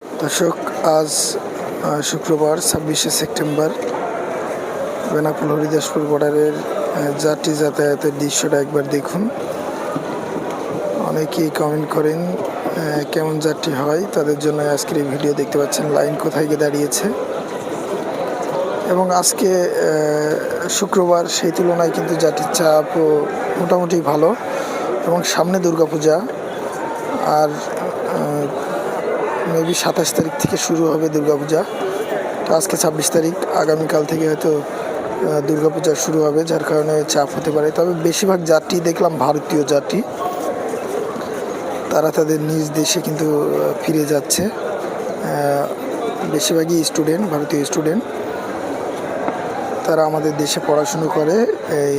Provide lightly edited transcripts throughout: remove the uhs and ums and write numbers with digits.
দর্শক, আজ শুক্রবার ২৬শে সেপ্টেম্বর বেনাপোল হরিদাসপুর বর্ডারের যাত্রী যাতায়াতের দৃশ্যটা একবার দেখুন। অনেকেই কমেন্ট করেন কেমন যাত্রী হয়, তাদের জন্য আজকের এই ভিডিও দেখতে পাচ্ছেন। লাইন কোথায় গিয়ে দাঁড়িয়েছে এবং আজকে শুক্রবার, সেই তুলনায় কিন্তু যাত্রীর চাপও মোটামুটি ভালো এবং সামনে দুর্গাপূজা আর মেবি ২৭ তারিখ থেকে শুরু হবে দুর্গাপূজা। তো আজকে ২৬ তারিখ, আগামীকাল থেকে হয়তো দুর্গাপূজা শুরু হবে, যার কারণে চাপ হতে পারে। তবে বেশিরভাগ যাত্রী দেখলাম ভারতীয় যাত্রী, তারা তাদের নিজ দেশে কিন্তু ফিরে যাচ্ছে। বেশিরভাগই স্টুডেন্ট, ভারতীয় স্টুডেন্ট, তারা আমাদের দেশে পড়াশুনো করে। এই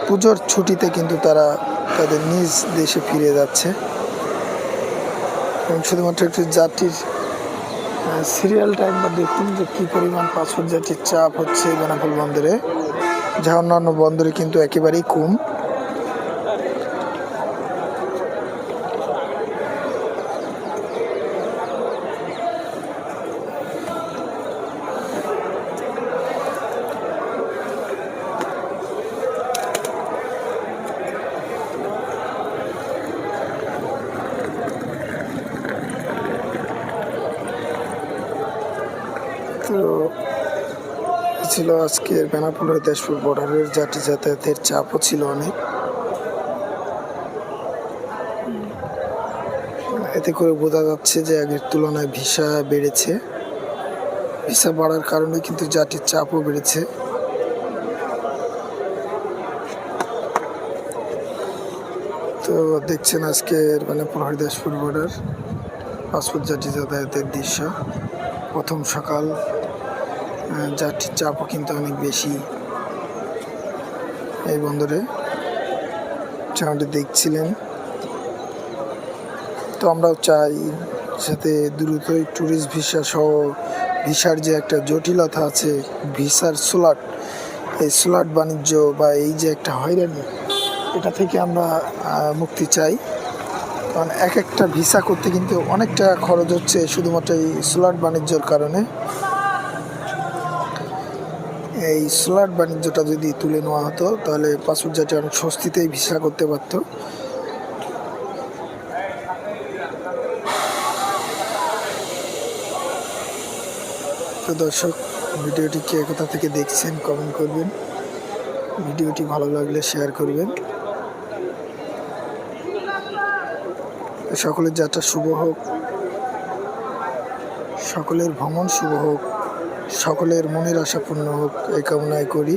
পুজোর ছুটিতে কিন্তু তারা তাদের নিজ দেশে ফিরে যাচ্ছে এবং শুধুমাত্র একটু যাত্রীর সিরিয়াল টাইমটা দেখুন যে কী পরিমাণ পাসপোর্ট যাত্রীর চাপ হচ্ছে বেনাপোল বন্দরে, যা অন্যান্য বন্দরে কিন্তু একেবারেই কম। তো ছিল আজকের বেনাপোল হরিদাসপুর বর্ডারের যাত্রী যাতায়াতের চাপও ছিল অনেক। এতে করে বোঝা যাচ্ছে যে আগের তুলনায় ভিসা বেড়েছে। ভিসা বাড়ার কারণে কিন্তু যাত্রীর চাপও বেড়েছে। তো দেখছেন আজকের বেনাপোল হরিদাসপুর বর্ডার পাসপোর্ট যাত্রী যাতায়াতের দৃশ্য। প্রথম সকাল, যাত্রীর চাপও কিন্তু অনেক বেশি এই বন্দরে, যেমনটি দেখছিলেন। তো আমরাও চাই যাতে দ্রুতই ট্যুরিস্ট ভিসা সহ ভিসার যে একটা জটিলতা আছে, ভিসার স্লট, এই স্লট বাণিজ্য বা এই যে একটা হয়রানি, এটা থেকে আমরা মুক্তি চাই। কারণ এক একটা ভিসা করতে কিন্তু অনেক টাকা খরচ হচ্ছে শুধুমাত্র এই স্লট বাণিজ্যর কারণে। এই স্লট বাণিজ্যটা যদি তুলে নেওয়া হতো, তাহলে পাসপোর্ট যাত্রী অনেক স্বস্তিতেই ভিসা করতে পারত। তো দর্শক, ভিডিওটি কে কোথা থেকে দেখছেন কমেন্ট করবেন। ভিডিওটি ভালো লাগলে শেয়ার করবেন। সকলের যাত্রা শুভ হোক, সকলের ভ্রমণ শুভ হোক, সকলের মনের আশা পূর্ণ হোক, এই কামনাই করি।